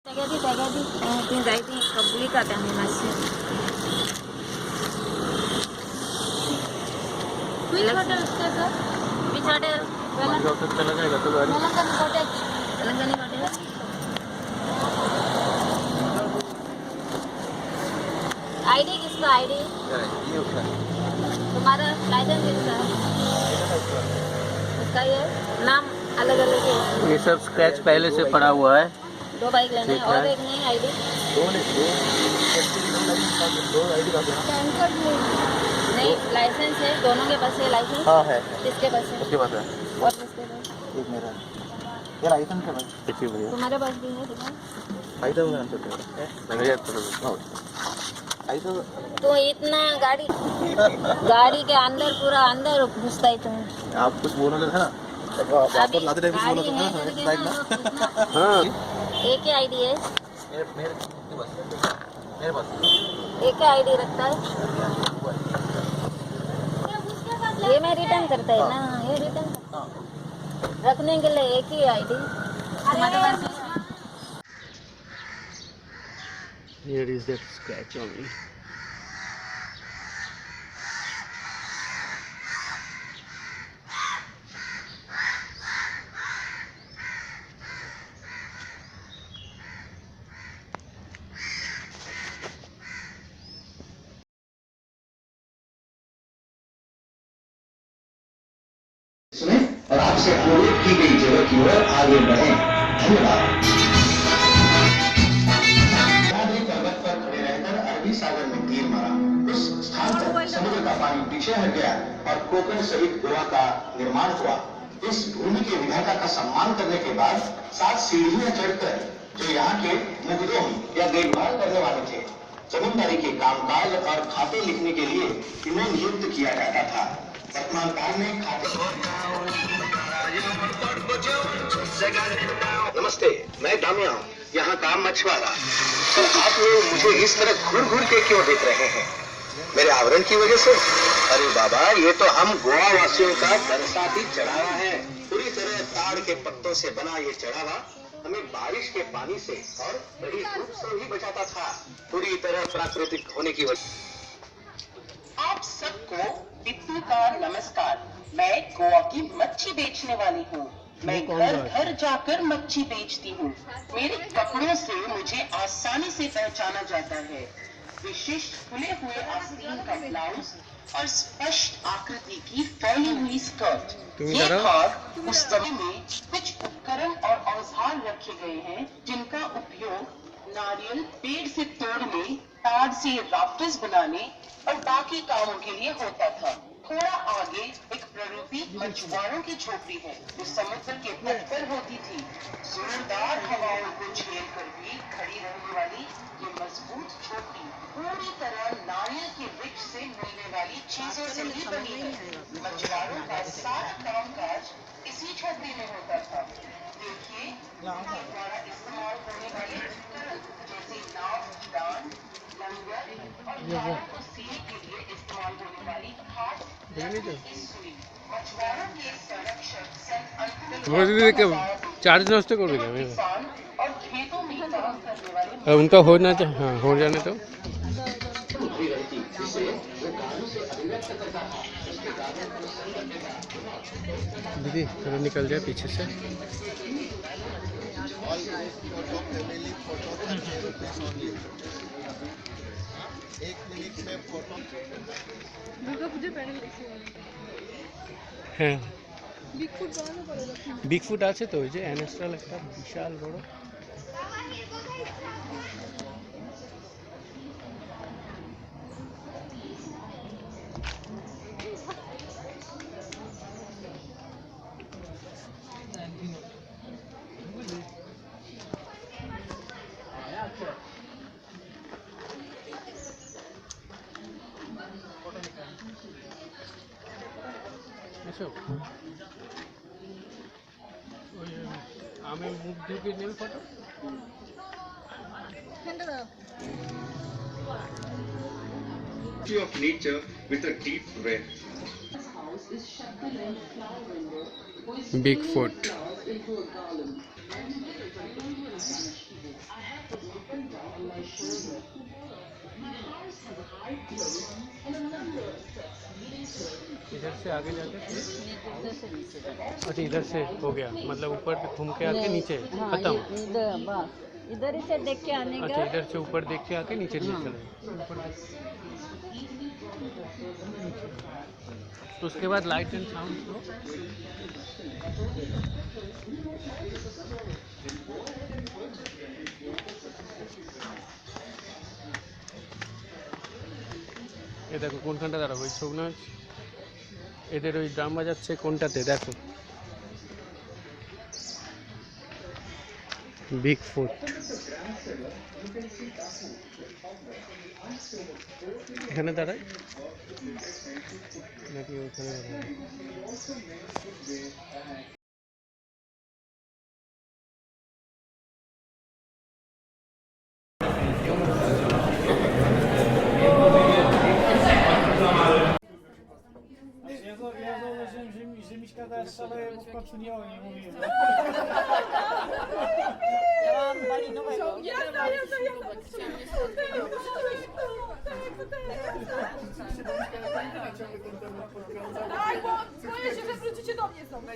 ती जायती कबली का त्या मातशें Which hotel उसका सर? बीच होटल मालगांव तक चला जाएगा तो गाड़ी मलंगनी कॉटेज। तेलंगानी होटल आईडी किसका आईडी ये उसका तुम्हारा लाइसेंस किसका उसका ये नाम अलग अलग है ये सब स्क्रैच पहले से पड़ा हुआ है। 2 बाइक लेने ठीक और है। एक नहीं आईडी दो आईडी का टैंकर में नहीं लाइसेंस है दोनों के पास है लाइसेंस हाँ है किसके पास है उसके पास है और किसके पास एक मेरा ये लाइसेंस है भाई देखिए भैया तुम्हारे पास भी है दिखा फायदा होगा ना तो लग जाए तो तो इतना गाड़ी के अंदर पूरा अंदर घुसता है तुम्हें आप कुछ बोलोगे था ना अभी लाते टाइम कुछ बोला गाड़ी था है ना करके साइड ना में तो इतना- हाँ एक ही आईडी है मेरे पास एक ही आईडी रखता है ये मैं रिटर्न करता है ना ये रिटर्न रखने के लिए एक ही आईडी तुम्हारे पास Here is that scratch only. सुने और आपसे अनुरोध की गई जगह की ओर आगे बढ़ें। धन्यवाद। पर्वत पर खड़े रहकर अरबी सागर में तीर मारा। उस स्थान पर समुद्र का पानी पीछे हट गया और कोकण सहित गोवा का निर्माण हुआ। इस भूमि के विधाता का सम्मान करने के बाद 7 सीढ़ियां चढ़कर जो यहाँ के मुगलों या देखभाल करने वाले थे जमींदारी के कामकाज और खाते लिखने के लिए इन्हें नियुक्त किया जाता था। वर्तमान काल में खाते नमस्ते, मैं दामिया हूँ, यहाँ का मछुआरा। तो आप लोग मुझे इस तरह घूर घूर के क्यों देख रहे हैं? मेरे आवरण की वजह से? अरे बाबा, ये तो हम गोवा वासियों का बरसाती चढ़ावा है। पूरी तरह ताड़ के पत्तों से बना ये चढ़ावा हमें बारिश के पानी से और बड़ी धूप से ही बचाता था। पूरी तरह प्राकृतिक होने की वजह। आप सबको टिप्पू का नमस्कार। मैं गोवा की मच्छी बेचने वाली हूँ। मैं घर घर जाकर मच्छी बेचती हूँ। मेरे कपड़ों से मुझे आसानी से पहचाना जाता है। विशिष्ट खुले हुए आस्तीन का ब्लाउज और स्पष्ट आकृति की फैली हुई स्कर्ट। ये भाग उस समय में कुछ उपकरण और औजार रखे गए हैं जिनका उपयोग नारियल पेड़ से तोड़ने, तार से राफ्टर्स बनाने और बाकी कामों के लिए होता था। थोड़ा आगे एक प्ररूपी मछुआरों की झोपड़ी है जो समुद्र के तट पर होती थी। जोरदार हवाओं को झेलकर भी खड़ी रहने वाली ये मजबूत झोपड़ी पूरी तरह नारियल के वृक्ष से मिलने वाली चीजों से ही बनी है। मछुआरों का सारा कामकाज इसी झोपड़ी में होता था। देखिए, उनके द्वारा इस्तेमाल होने वाले उपकरण जैसे नाव, दान, लंगर और नाव को सीने के लिए इस्तेमाल होने वाली खास लकड़ी की सुई। मछुआरों के संरक्षक सन चार्ज नष्ट कर देगा किसान और खेतों में काम करने वाले उनका होना चाहिए हाँ हो जाने तो दीदी थोड़ा निकल जाए पीछे से হ্যাঁ বিগফুট আছে তো ওই যে অ্যানেস্ট্রাল একটা বিশাল বড় এসো ওই আমি মুখ ঢুকে নেবে photo of nature with a deep red. Bigfoot. इधर से आगे जाके फिर इधर से नीचे जाना। अच्छा इधर से हो गया, मतलब ऊपर घूम के आके नीचे हाँ, खत्म। इधर बस इधर ही से देख के आने अच्छा का। इधर से ऊपर देख के आके नीचे हाँ। चले। तो उसके बाद लाइट एंड साउंड को এ দেখো কোনখানটা দাঁড়াবো, ওই ছৌ নাচ এদের ওই ড্রাম বাজাচ্ছে কোনটাতে দেখো, বিগ ফুট। এখানে দাঁড়ায় নাকি ওখানে দাঁড়ায়? Że mi szkoda szaleje, bo w końcu nie o niej mówiłem. Ja mam malinowego. Tak, bo boję się, że wrócicie do mnie znowu.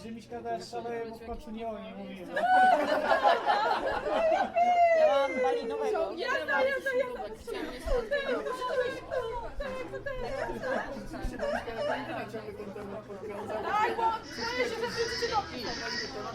Że mi szkoda szaleje, bo w końcu nie o niej mówiłem. Ja mam malinowego. Tak, bo boję się, że wrócicie do mnie znowu.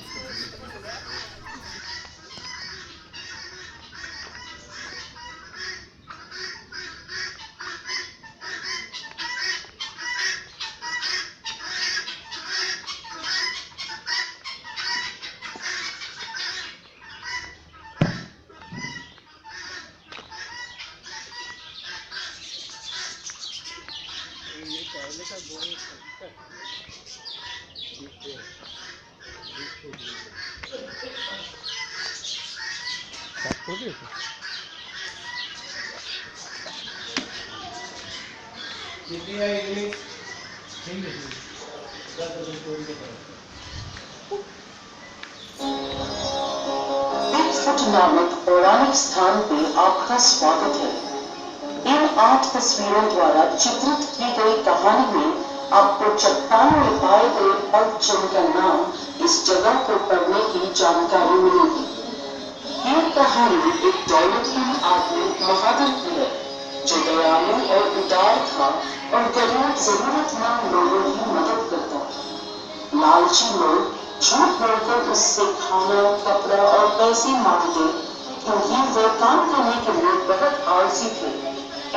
Bigfoot नामक पौराणिक स्थान पे आपका स्वागत है। इन 8 तस्वीरों द्वारा चित्रित की गई कहानी में आपको चट्टान में पाए गए पग चिन्ह का नाम इस जगह को पढ़ने की जानकारी मिलेगी। ये कहानी एक दौलतमंद आदमी महादर की है, जो दयालु और उदार था और गरीब जरूरतमंद लोगों की मदद करता था। लालची लोग झूठ बोलकर उससे खाना, कपड़ा और पैसे मांगते, क्योंकि वे काम करने के लिए बहुत आलसी थे।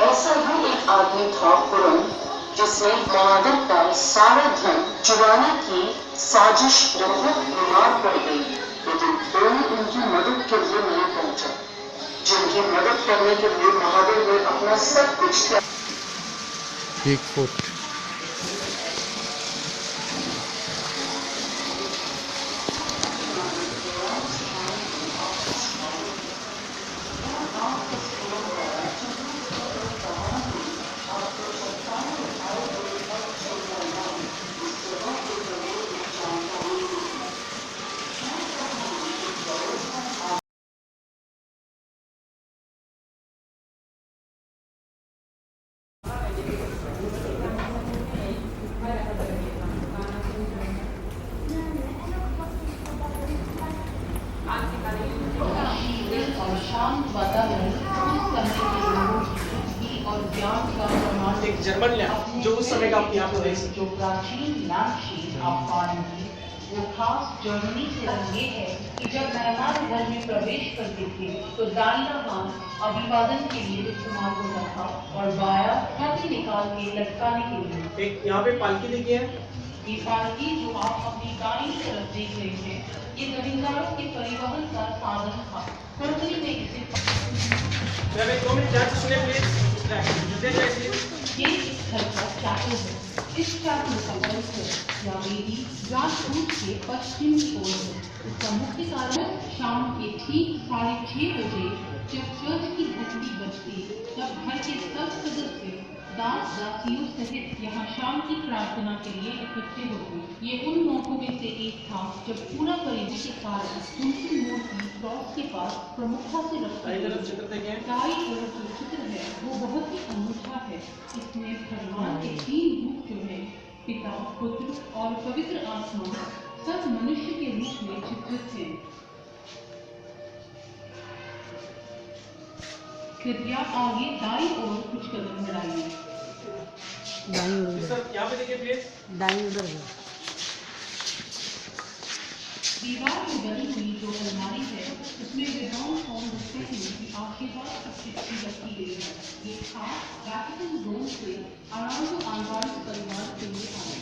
ऐसा ही एक आदमी था पुरन, जिसने महादर का सारा धन चुराने की साजिश बहुत बीमार पड़ गई, लेकिन कोई उनकी मदद के लिए नहीं पहुंचा। जिनकी मदद करने के लिए महादेव ने अपना सब कुछ त्याग बिग फुट। एक जर्मन लैंड जो उस समय का आप यहाँ पे देख सकते जो प्राचीन नाक्षी अफगानी वो खास जर्मनी से ये है कि जब मेहमान घर में प्रवेश करते थे तो दाहिना हाथ अभिवादन के लिए इस्तेमाल होता था और बाया हाथी निकाल के लटकाने के लिए। हो। एक यहाँ पे पालकी देखिए है, ये पालकी जो आप अपनी दाईं तरफ देख रहे हैं, ये जमींदारों के परिवहन का साधन था। कोंकणी में इसे 2 मिनट ध्यान से सुनिए प्लीज। ये इस घर का चाटल है। इस चाटल का परिसर या वेदी रात पूर्व से पश्चिम की ओर है। इसका मुख्य कारण शाम के ठीक 6:30 बजे जब चर्च की घंटी बजती, तब घर के सब सदस्य दास दासियों सहित यहाँ शाम की प्रार्थना के लिए इकट्ठे होते। ये उन मौकों में से एक था जब पूरा परिवार के कारण उनकी मूर्ति क्रॉस के पास प्रमुखता से रखी गई। दाई तरफ जो चित्र है वो बहुत ही अनूठा है। इसमें भगवान के 3 रूप जो है, पिता, पुत्र और पवित्र आत्मा, सब मनुष्य के रूप में चित्रित हैं। कृपया आगे दाई ओर कुछ कदम बढ़ाइए। सर यहाँ पे देखिए प्लीज। दीवार में बनी हुई जो अलमारी है, उसमें विद्वान और रखते हुए की आशीर्वाद की चिट्ठी रखी गई है। ये खास वैटिकन रोम से आराम आलवार्स परिवार के लिए आए।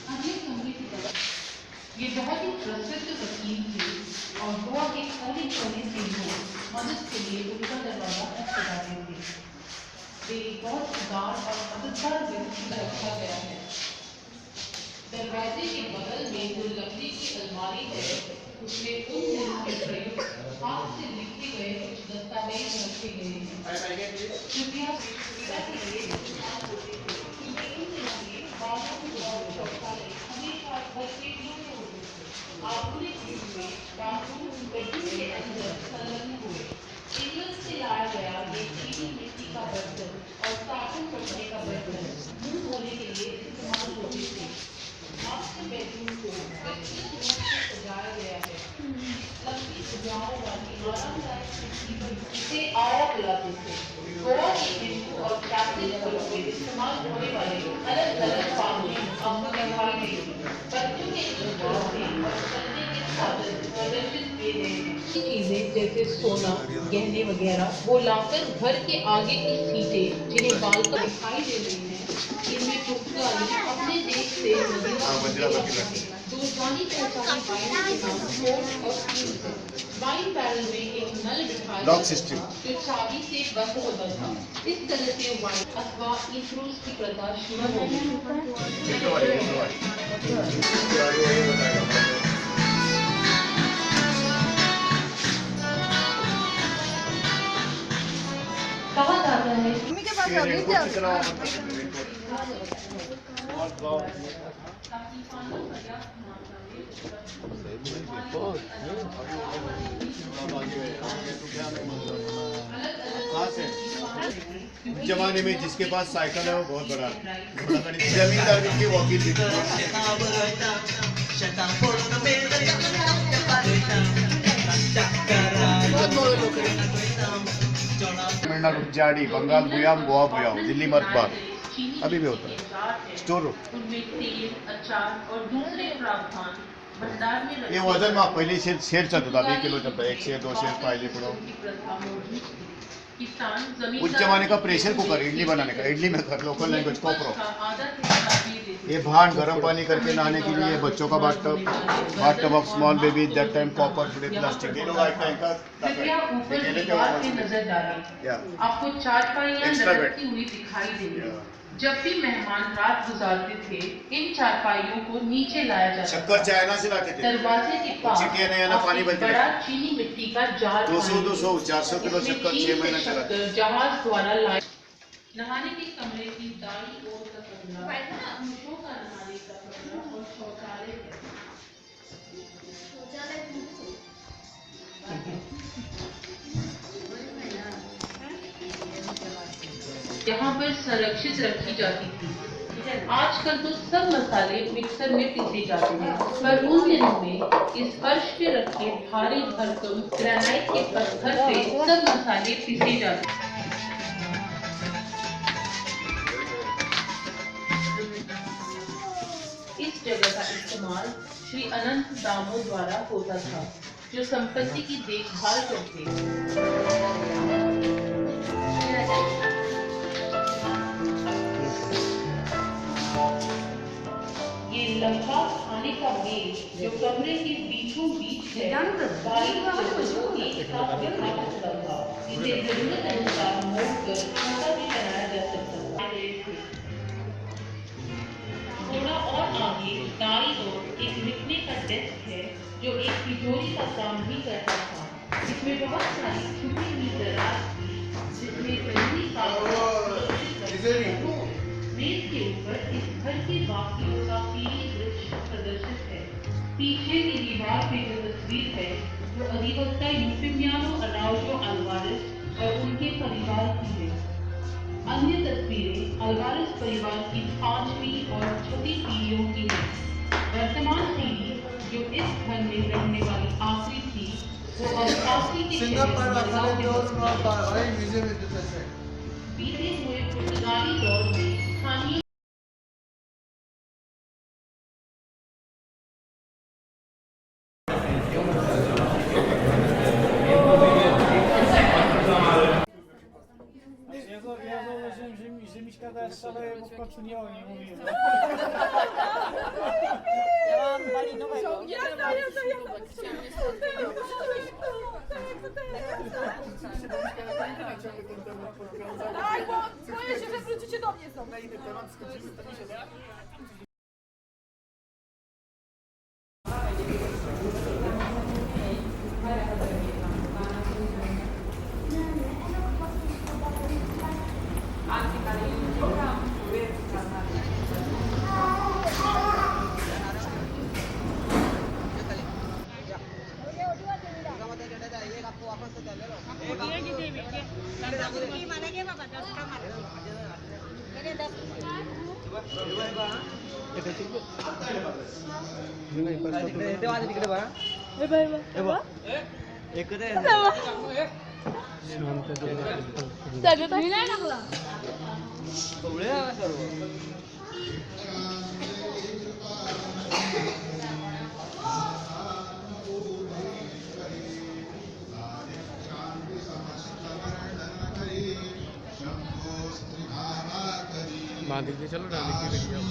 अगले कमरे की तरफ ये बहुत ही प्रसिद्ध वकील थे और गोवा के कोने कोने से लोग मदद के लिए उनका दरवाजा खटखटाते थे। वे बहुत उदार और मददगार व्यक्ति रखा गया है। दरवाजे के बगल में जो लकड़ी की अलमारी है, उसमें उन दिनों में प्रयुक्त हाथ से लिखे गए कुछ दस्तावेज रखे गए हैं। कृपया सुविधा के लिए इस्तेमाल होते थे, क्योंकि इन दिनों में बाथरूम और शौचालय हमेशा घर के नीचे होते थे। आधुनिक युग में बाथरूम बेडरूम के अंदर संलग्न हुए। इंग्लैंड से लाया गया ये चीनी मिट्टी का बर्तन और साबुन रखने का बर्तन मुंह धोने के लिए इस्तेमाल होते थे। मास्टर बेडरूम को व्यक्तिगत रूप से सजाया गया है। लंबी सजाओं वाली आरामदायक कुर्सी पर इसे आया बुलाते थे। गोवा के हिंदू और कैथोलिक घरों में इस्तेमाल होने वाले अलग अलग पानी आपको दिखाई देंगे। बच्चों के खेलने और चलने के साधन प्रदर्शित किए गए हैं। चीजें जैसे सोना, गहने वगैरह वो लाकर घर के आगे की सीटें जिन्हें बालकर दिखाई दे रही हैं, इनमें पुर्तगाली अपने देश से दो जानी पहचानी वाइन के नाम फोर्ड और क्यूज है। वाइन बैरल में एक नल बिठाया जो चाबी से बंद होता था। इस तरह से वाइन अथवा इंट्रोस की प्रथा शुरू हो गई। कहा जाता है मम्मी के पास अभी क्या जमाने में जिसके पास साइकिल है वो बहुत बड़ा जमींदार की वकील तमिलनाडु जाड़ी, बंगाल बुयाम, गोवा बुयाम, दिल्ली मर्दबाग अभी भी होता है। स्टोर रूम ये वजन में पहले शेर चलता था, 2 किलो चलता, 1 शेर 2 शेर पाइले पड़ो। उस जमाने का प्रेशर कुकर इडली बनाने का, इडली में लोकल लैंग्वेज कोपरो। ये भांड गर्म पानी करके नहाने के लिए, बच्चों का bathtub of small baby that time copper today plastic. ये लोग एक टाइम का नजर डालें। आपको चारपाइयां लटकती हुई दिखाई देंगी। जब भी मेहमान रात गुजारते थे, इन चारपाइयों को नीचे लाया जाता था। शक्कर चाइना से लाते थे। दरवाजे के पास पानी बड़ा चीनी मिट्टी का जार 200 400 किलो शक्कर 6 महीना चला। जहाज द्वारा लाए। नहाने के कमरे की दाईं ओर का कमरा पुरुषों का नहाने का कमरा और शौचालय है। यहाँ पर संरक्षित रखी जाती थी। आजकल तो सब मसाले मिक्सर में पीसे जाते हैं, पर उन दिनों में इस फर्श पे रखे भारी भरकम ग्रेनाइट के पत्थर से सब मसाले पीसे जाते हैं। इस जगह का इस्तेमाल श्री अनंत दामों द्वारा होता था, जो संपत्ति की देखभाल करते हैं। ये लंबा खाने का मेज जो कमरे के बीचों बीच है, इसे जरूरत अनुसार मोड़ कर छोटा भी बनाया जा सकता है। तिजोरी का काम भी करता था। इसमें बहुत सारी छुपी हुई दरार थी, जिसमें जरूरी मेज के ऊपर इस घर के वाकियों का पीली दृश्य प्रदर्शित है। पीछे की दीवार पे जो तस्वीर है वो अधिवक्ता यूफिमियानो अराउजो अल्वारेस और उनके परिवार की है। अन्य तस्वीरें अल्वारेस परिवार की 5वीं और 6वीं पीढ़ियों की हैं। वर्तमान पीढ़ी जो इस घर में रहने वाली आखिरी थी वो अब काफी के बीते हुए पुर्तगाली दौर में स्थानीय Izlemiş kadar salaya bu kapını oynuyor. Daj, bo boję się, że wrócicie do mnie znowu. माँ दीजिए चलो रानी की लेके जाओ।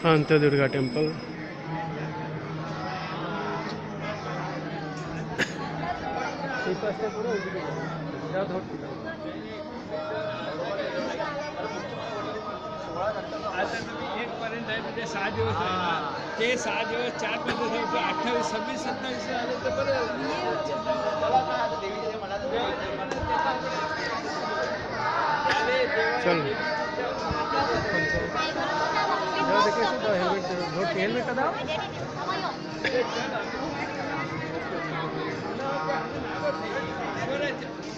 शांत दुर्गा टेम्पल। एक पर्यंत आहे म्हणजे 6 दिवस राहिला ते 6 दिवस 4 दिवस 28 26 27 आले तर बरं चल हेलमेट का दाव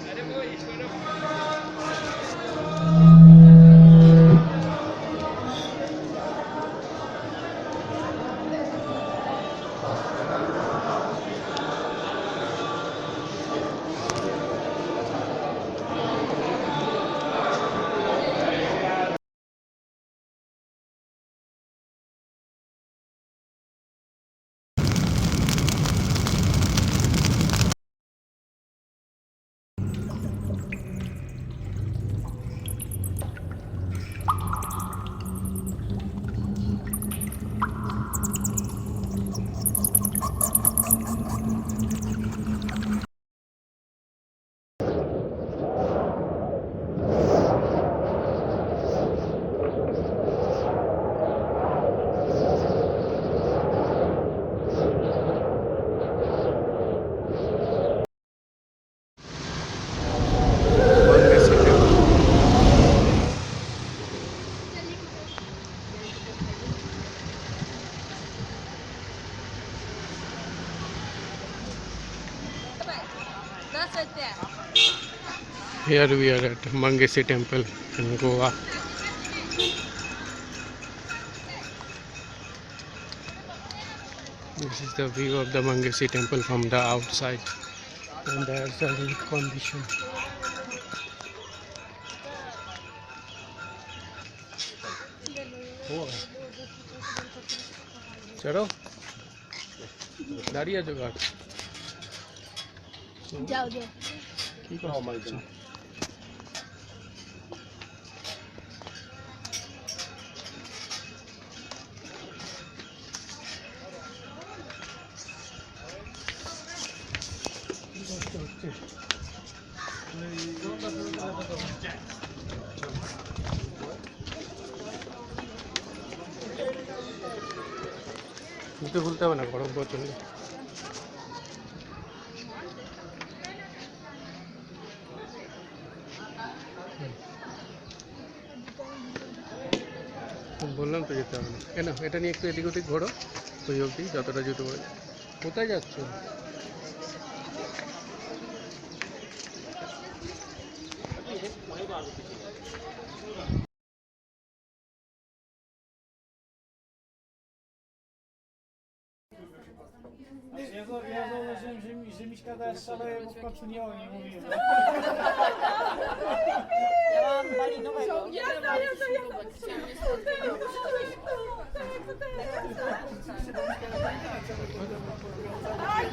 अरे वो ईश्वर Here we are at Mangesi Temple in Goa. This is the view of the Mangesi Temple from the outside, and there's a condition. चढ़ो दाঁড়িয়ে আছো ঘাট যাও যাও কি করছো জুতো খুলতে হবে না গরম প্রচন্ড বললাম তো যেতে হবে না কেন এটা নিয়ে একটু এদিক ওদিক ঘোরো ওই অবধি যতটা জুতো পড়ে কোথায় যাচ্ছ że Miśka też szaleje, bo w końcu nie o niej mówiłem. Ja mam malinowego.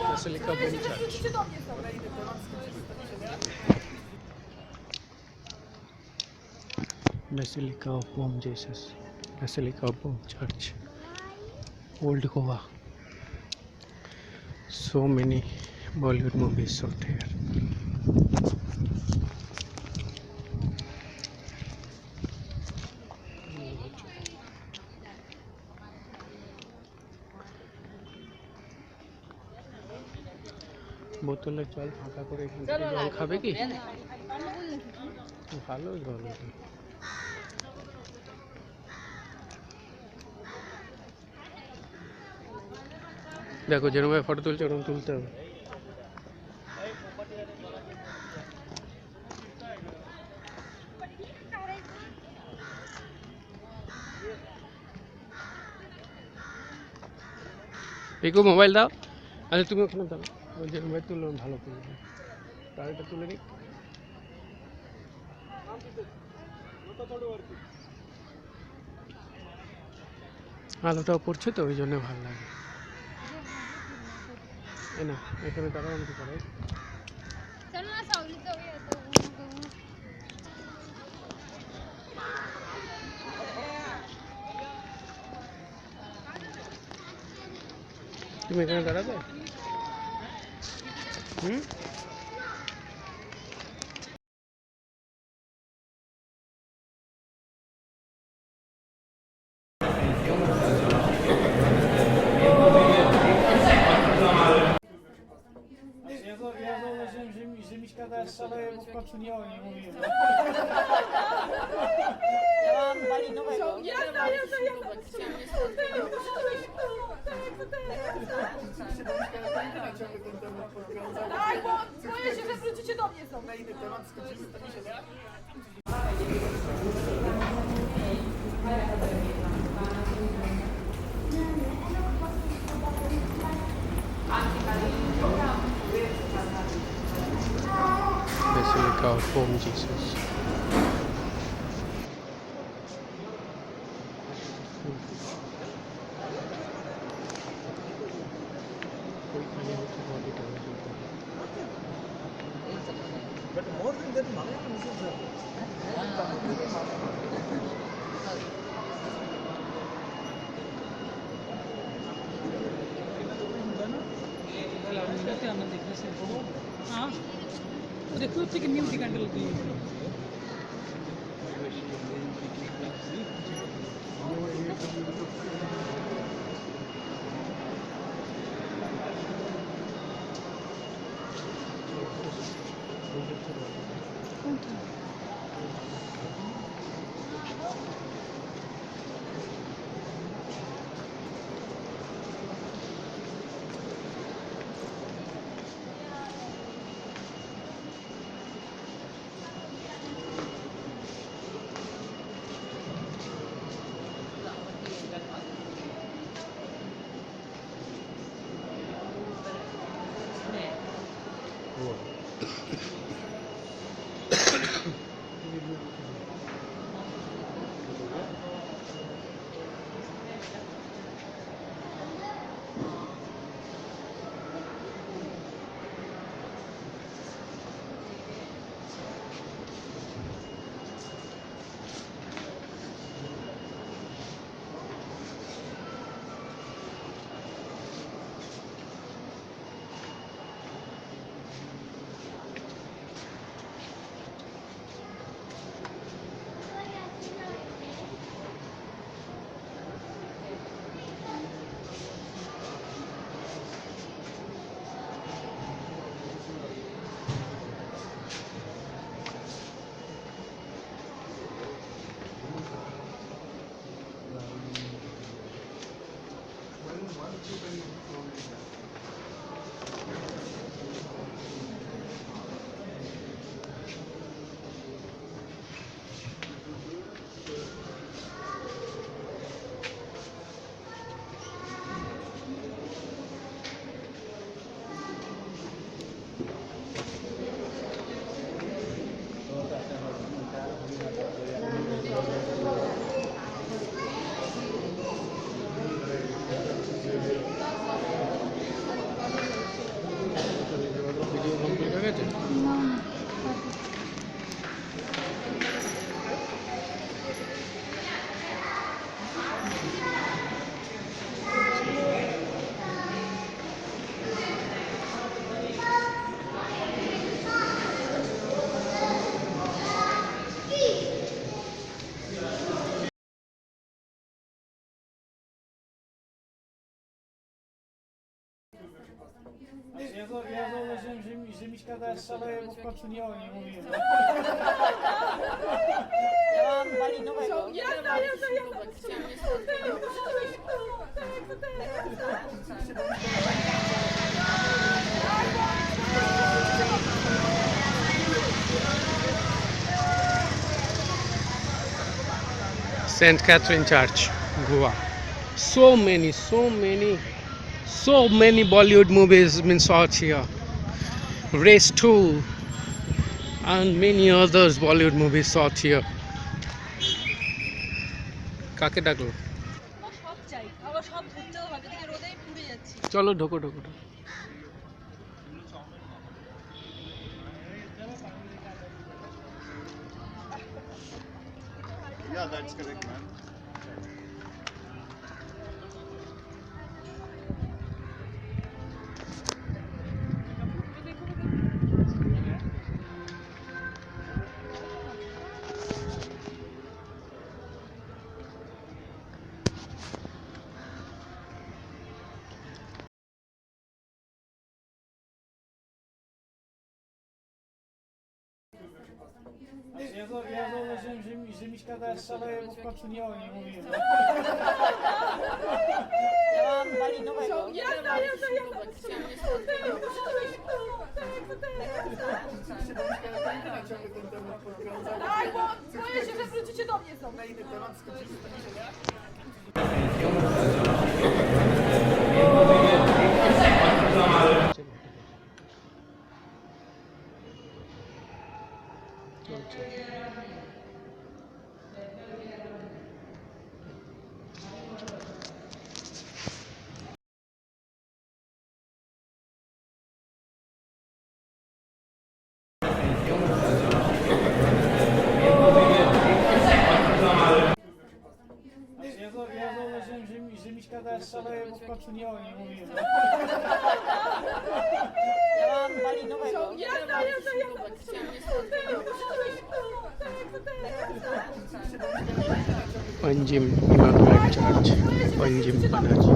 Basilica of Home Church. Basilica of Home Jesus. Basilica of Home Church. Old Goa. So many Bollywood movies shot here. বোতলের জল ফাঁকা করে এখান থেকে জল খাবে কি ভালো জল এটা দেখো যেরকম ফটো তুলছে ওরকম তুলতে হবে পিকু মোবাইল দাও আচ্ছা তুমি ওখানে দাও ওই যে মোবাইল তুলো ভালো তুলবে তারটা তুলে নিক আলোটাও পড়ছে তো ওই জন্য ভালো লাগে না এখানে দাঁড়াও আমাকে করাই তুমি এখানে দাঁড়াবে হুম Ja zauważyłem, że Miśka też szaleje, bo w końcu nie o niej mówiłem. Ja mam malinowego. Tak, bo boję się, że wrócicie do mnie znowu. Basilica of Home Jesus. But more than that, Malayalam is देखो कि music handle होती है video complete হয়ে গেছে। Ja założyłem, że Miśka daje szaleje, bo w końcu nie o niej mówiłem. Ja mam malinowego. Jazda. St. Catherine Church, Goa. So many Bollywood movies been shot here. Race 2 and many others Bollywood movies shot here. কাকে ডাকলো? সব চাই আবার সব ধরতেও হবে এদিকে রোদেই পুড়ে যাচ্ছি চলো ঢোকো। Yeah, that's correct, man. Ja założyłem, że Miśka daje szaleje, bo w końcu nie o niej mówiłem. Ja mam malinowego. Jazda. Daj, bo boję się, że wrócicie do mnie znowu. Ja założyłem, że Miśka daje szaleje, bo w końcu nie o niej mówiłem. Ja mam malinowego. Jazda. Panjim Immaculate Church, Panjim Panaji.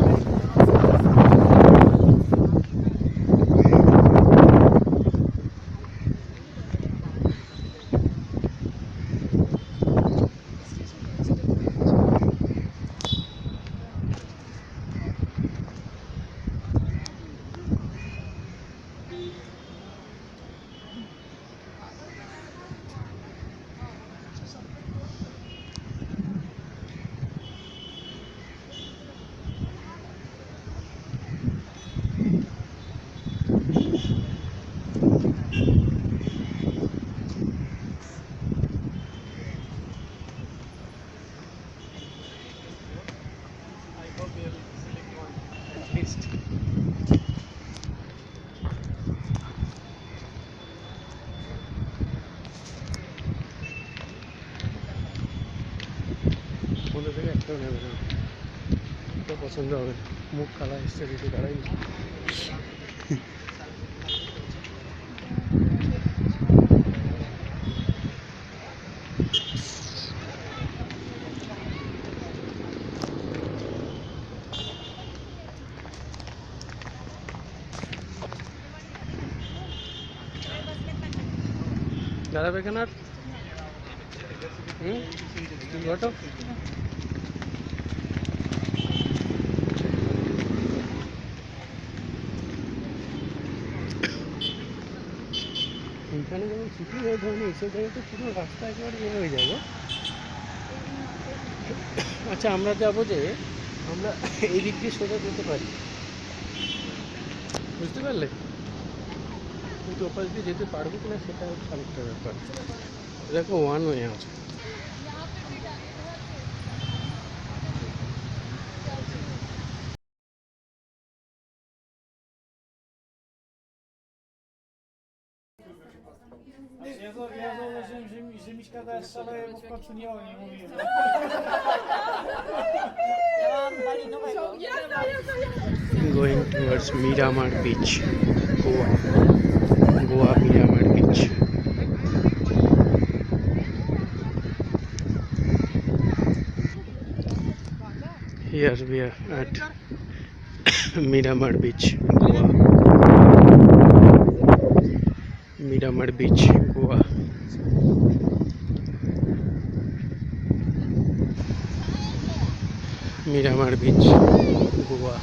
ওদের থেকে একটাও নেবে না, তো পছন্দ হবে, মুখ কালা এসছে দিতে দাঁড়াই। দাঁড়াবে কেন আর? ঘটো এখানে যেমন ছুটি হয়ে ধরুন এইসব জায়গায় তো পুরো রাস্তা একেবারে ইয়ে হয়ে যাবে। আচ্ছা আমরা যাবো যে আমরা এই দিক দিয়ে সোজা যেতে পারি, বুঝতে পারলে? কিন্তু ওপাশ দিয়ে যেতে পারবো কিনা সেটা হচ্ছে আরেকটা ব্যাপার। দেখো ওয়ান ওয়ে আছে। Going towards Miramar Beach, Goa. Goa Miramar Beach. Here we are at Miramar Beach, Goa. Miramar Beach, Goa. Miramar Beach, Goa.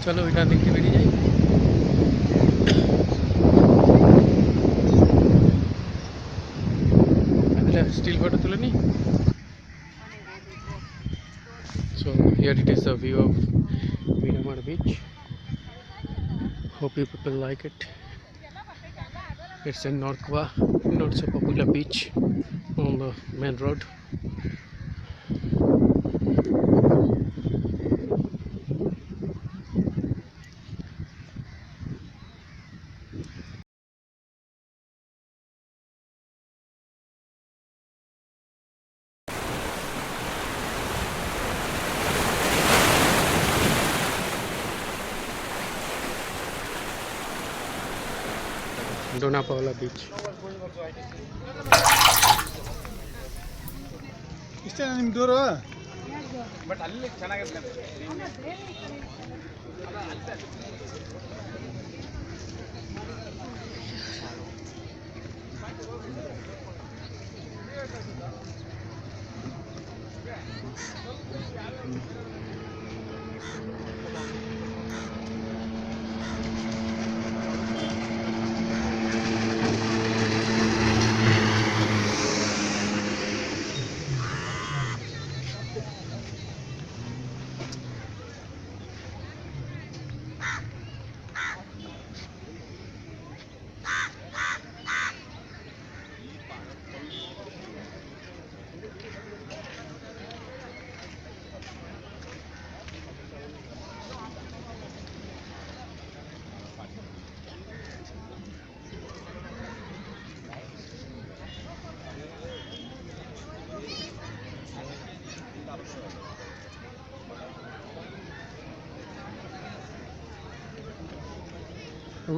चलो इधर देखते बेरिए जाए। स्टील फोटो तुले नहीं। So here it is the view of Miramar Beach. Hope you people like it. It's in North Goa, not so popular beach on the main road. Donapala Beach. ಇಷ್ಟೇ ನಿಮ್ಗೆ ದೂರ but ಅಲ್ಲಿ ಚೆನ್ನಾಗಿರ್ತದೆ.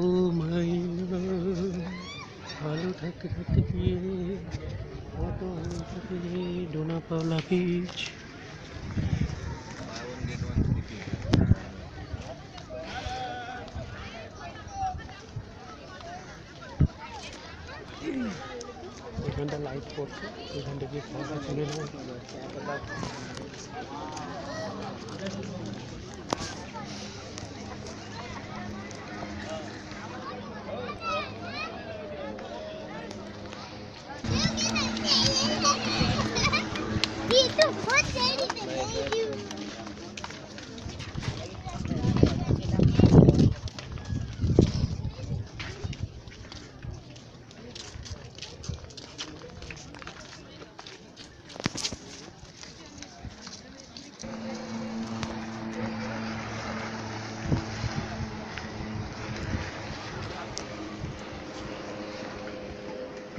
Oh my love, ভালো থাকতে থাকতে গিয়ে কত Donapala Beach. এখানটা লাইট পড়ছে, এখান থেকে ফটো তুলে নেব।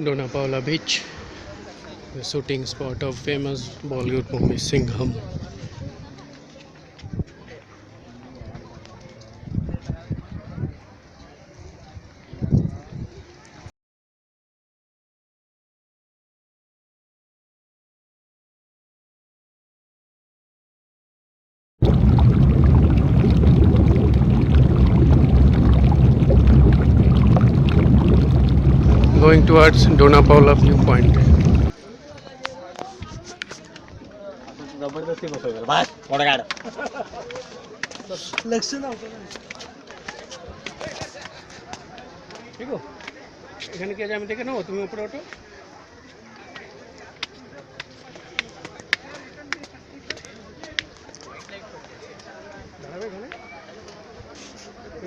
Donapala Beach, the shooting spot of famous Bollywood movie Singham. going towards Dona Paula viewpoint. ठीक हो এখানে কি আছে আমি দেখে নেবো তুমি উপরে ওঠো দাঁড়াবে এখানে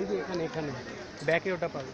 এই যে এখানে এখানে ব্যাকে ওটা পাবে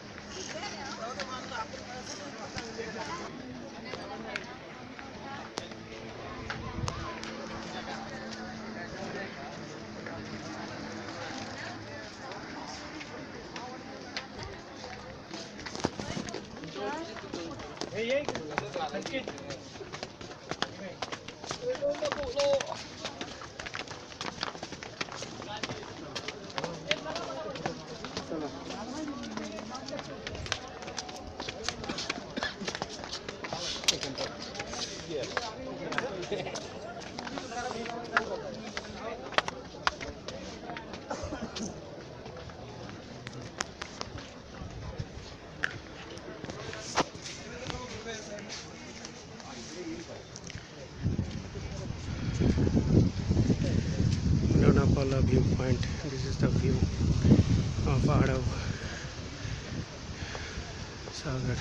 Dona Paula viewpoint. This is the view of Arav Sagar.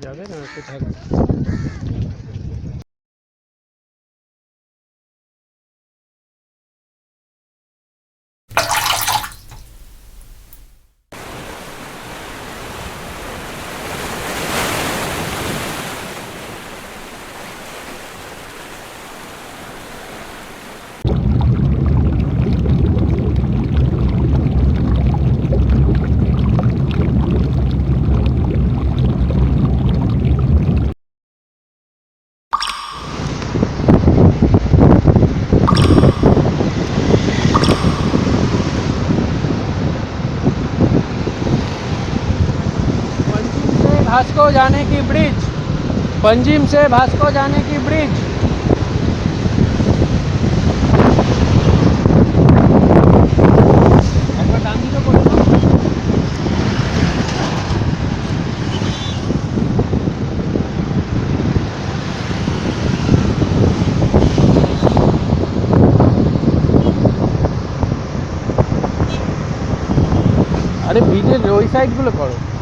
যাবে না একটু থাকবে भास्को जाने की ब्रिज पंजिम से भास्को जाने की ब्रिज अरे ब्रिजेर ওই সাইডগুলো করো